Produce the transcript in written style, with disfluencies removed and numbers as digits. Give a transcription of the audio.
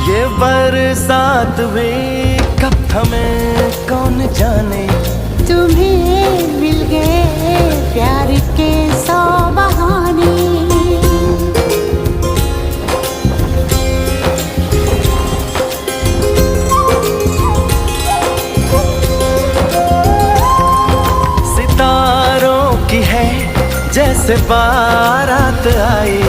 ये बरसात भी कब थमे कौन जाने। तुम्हें मिल गए प्यार के 100 बहाने। सितारों की है जैसे बारात आई,